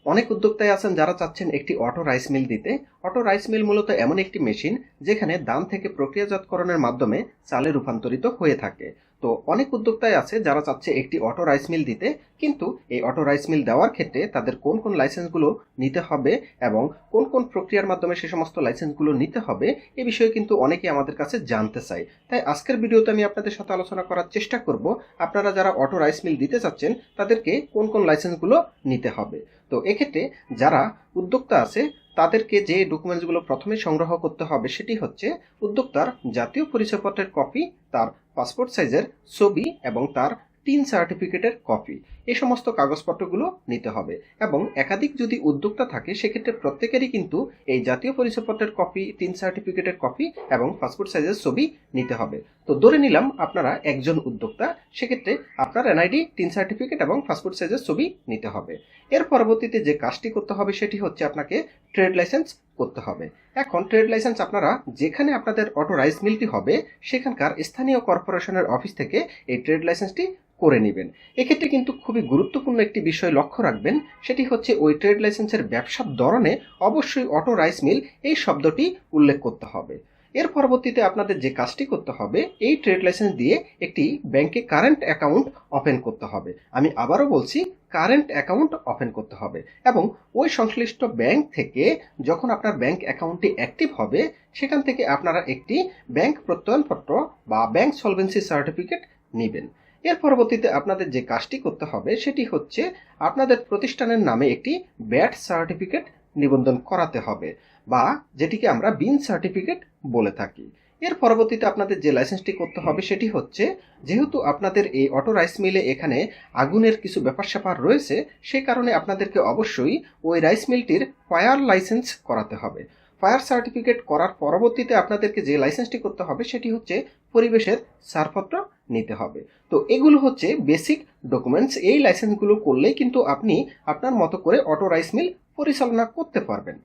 অনেক উদ্যোক্তাই আছেন যারা চাচ্ছেন একটি অটো রাইস মিল দিতে। অটো রাইস মিল মূলত এমন একটি মেশিন যেখানে ধান থেকে প্রক্রিয়াজাতকরণের মাধ্যমে চালে রূপান্তরিত হয়ে থাকে। তো অনেক উদ্যোক্তাই আছে যারা চাচ্ছে একটি অটো রাইস মিল দিতে, কিন্তু এই অটো রাইস মিল দেওয়ার ক্ষেত্রে তাদের কোন কোন লাইসেন্সগুলো নিতে হবে এবং কোন কোন প্রক্রিয়ার মাধ্যমে সে সমস্ত লাইসেন্সগুলো নিতে হবে এ বিষয়ে কিন্তু অনেকেই আমাদের কাছে জানতে চায়। তাই আজকের ভিডিওতে আমি আপনাদের সাথে আলোচনা করার চেষ্টা করব আপনারা যারা অটো রাইস মিল দিতে চাচ্ছেন তাদেরকে কোন কোন লাইসেন্সগুলো নিতে হবে। তো এক্ষেত্রে যারা উদ্যোক্তা আছে তাদেরকে যে ডকুমেন্টসগুলো প্রথমে সংগ্রহ করতে হবে সেটি হচ্ছে উদ্যোক্তার জাতীয় পরিচয়পত্রের কপি, তার পাসপোর্ট সাইজের ছবি এবং তার 3 সার্টিফিকেটের কপি। এই সমস্ত কাগজপত্রগুলো নিতে হবে এবং একাধিক যদি উদ্যোক্তা থাকে সেক্ষেত্রে প্রত্যেকেরই কিন্তু এই জাতীয় পরিচয়পত্রের কপি, 3 সার্টিফিকেটের কপি এবং পাসপোর্ট সাইজের ছবি নিতে হবে। তো ধরে নিলাম আপনারা একজন উদ্যোক্তা, সেক্ষেত্রে আপনার এনআইডি, 3 সার্টিফিকেট এবং পাসপোর্ট সাইজের ছবি নিতে হবে। এর পরবর্তীতে যে কাজটি করতে হবে সেটি হচ্ছে আপনাকে ট্রেড লাইসেন্স করতে হবে। এখন ট্রেড লাইসেন্স আপনারা যেখানে আপনাদের অটো রাইস মিলটি হবে সেখানকার স্থানীয় কর্পোরেশনের অফিস থেকে এই ট্রেড লাইসেন্সটি করে নেবেন। এক্ষেত্রে কিন্তু খুবই গুরুত্বপূর্ণ একটি বিষয় লক্ষ্য রাখবেন, সেটি হচ্ছে ওই ট্রেড লাইসেন্সের ব্যবসার ধরনে অবশ্যই অটো রাইস মিল এই শব্দটি উল্লেখ করতে হবে। এর পরবর্তীতে আপনাদের যে কাজটি করতে হবে, এই ট্রেড লাইসেন্স দিয়ে একটি ব্যাংকে কারেন্ট অ্যাকাউন্ট ওপেন করতে হবে। আমি আবারও বলছি, কারেন্ট অ্যাকাউন্ট ওপেন করতে হবে এবং ওই সংশ্লিষ্ট ব্যাংক থেকে যখন আপনার ব্যাংক অ্যাকাউন্টটি অ্যাক্টিভ হবে সেখান থেকে আপনারা একটি ব্যাংক প্রত্যয়নপত্র বা ব্যাংক সলভেন্সি সার্টিফিকেট নেবেন। এর পরবর্তীতে আপনাদের যে কাজটি করতে হবে সেটি হচ্ছে আপনাদের প্রতিষ্ঠানের নামে একটি ব্যাট সার্টিফিকেট নিবন্ধন করাতে হবে বা যেটিকে আমরা বিন সার্টিফিকেট বলে থাকি। এর পরবর্তীতে আপনাদের যে লাইসেন্সটি করতে হবে সেটি হচ্ছে, যেহেতু আপনাদের এই অটো রাইস মিলে এখানে আগুনের কিছু ব্যাপার স্যাপার রয়েছে, সেই কারণে আপনাদেরকে অবশ্যই ওই রাইস মিলটির ফায়ার লাইসেন্স করাতে হবে। ফায়ার সার্টিফিকেট করার পরবর্তীতে আপনাদেরকে যে লাইসেন্সটি করতে হবে সেটি হচ্ছে পরিবেশের ছাড়পত্র নিতে হবে। তো এগুলো হচ্ছে বেসিক ডকুমেন্টস। এই লাইসেন্সগুলো করলেই কিন্তু আপনি আপনার মতো করে অটো রাইস মিল পরিচালনা করতে পারবেন।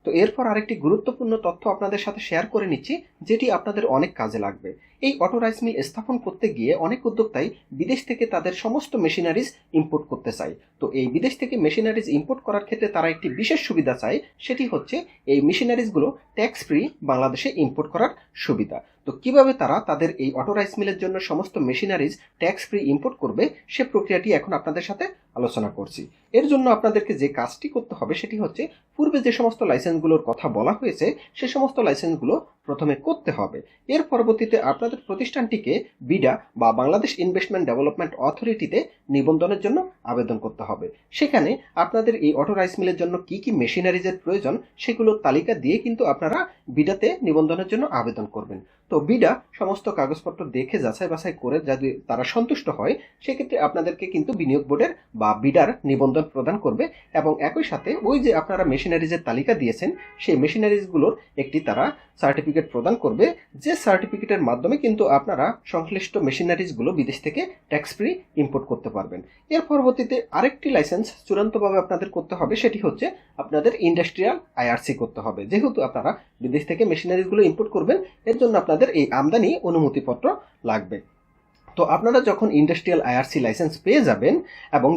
তো এরপর আরেকটি গুরুত্বপূর্ণ তথ্য আপনাদের সাথে শেয়ার করে নিচ্ছি, যেটি আপনাদের অনেক কাজে লাগবে। এই অটো রাইস মিল স্থাপন করতে গিয়ে অনেক উদ্যোক্তাই বিদেশ থেকে তাদের সমস্ত মেশিনারিজ ইম্পোর্ট করতে চায়। তো এই বিদেশ থেকে মেশিনারিজ ইম্পোর্ট করার ক্ষেত্রে তারা একটি বিশেষ সুবিধা চায়, সেটি হচ্ছে এই মেশিনারিজগুলো ট্যাক্স ফ্রি বাংলাদেশে ইম্পোর্ট করার সুবিধা। তো কিভাবে তারা তাদের এই অটো রাইস মিলের জন্য সমস্ত মেশিনারিজ ট্যাক্স ফ্রি ইম্পোর্ট করবে সে প্রক্রিয়াটি এখন আপনাদের সাথে আলোচনা করছি। এর জন্য আপনাদেরকে যে কাজটি করতে হবে সেটি হচ্ছে, পূর্বে যে সমস্ত লাইসেন্সগুলোর কথা বলা হয়েছে সে সমস্ত লাইসেন্সগুলো প্রথমে করতে হবে। এর পরবর্তীতে আপনাদের প্রতিষ্ঠানটিকে বিডা বা বাংলাদেশ ইনভেস্টমেন্ট ডেভেলপমেন্ট অথরিটিতে নিবন্ধনের জন্য আবেদন করতে হবে। সেখানে আপনাদের এই অটো রাইস মিলের জন্য কি কি মেশিনারিজের প্রয়োজন সেগুলোর তালিকা দিয়ে কিন্তু আপনারা বিডাতে নিবন্ধনের জন্য আবেদন করবেন। তো বিডা সমস্ত কাগজপত্র দেখে যাচাই বাছাই করে যদি তারা সন্তুষ্ট হয় সেক্ষেত্রে আপনাদেরকে কিন্তু বিনিয়োগ বোর্ডের বা বিডার নিবন্ধন প্রদান করবে এবং একই সাথে ওই যে আপনারা মেশিনারিজের তালিকা দিয়েছেন সেই মেশিনারিজগুলোর একটি তারা সার্টিফিকেট প্রদান করবে, যে সার্টিফিকেটের মাধ্যমে কিন্তু আপনারা সংশ্লিষ্ট মেশিনারিজগুলো বিদেশ থেকে ট্যাক্স ফ্রি ইম্পোর্ট করতে পারবেন। এর পরবর্তীতে আরেকটি লাইসেন্স চূড়ান্তভাবে আপনাদের করতে হবে, সেটি হচ্ছে আপনাদের ইন্ডাস্ট্রিয়াল আইআরসি করতে হবে। যেহেতু আপনারা বিদেশ থেকে মেশিনারিজগুলো ইম্পোর্ট করবেন এর জন্য আপনাদের এই আমদানি অনুমতিপত্র লাগবে। তো আপনারা যখন ইন্ডাস্ট্রিয়াল আইআরসি লাইসেন্স পেয়ে যাবেন এবং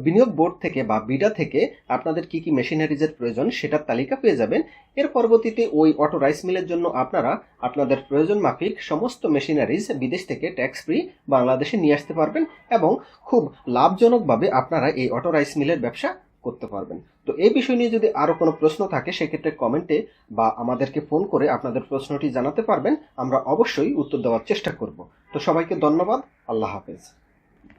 বিনিয়োগ বোর্ড থেকে বা বিডা থেকে আপনাদের কি কি মেশিনারিজের প্রয়োজন সেটার তালিকা পেয়ে যাবেন। এর পরবর্তীতে ওই অটো রাইস মিলের জন্য আপনারা আপনাদের প্রয়োজন মাফিক সমস্ত মেশিনারিজ বিদেশ থেকে ট্যাক্স ফ্রি বাংলাদেশে নিয়ে আসতে পারবেন এবং খুব লাভজনকভাবে আপনারা এই অটো রাইস মিলের ব্যবসা করতে পারবেন। তো এই বিষয় নিয়ে যদি আরো কোনো প্রশ্ন থাকে সেক্ষেত্রে কমেন্টে বা আমাদেরকে ফোন করে আপনাদের প্রশ্নটি জানাতে পারবেন, আমরা অবশ্যই উত্তর দেওয়ার চেষ্টা করব। তো সবাইকে ধন্যবাদ, আল্লাহ হাফেজ।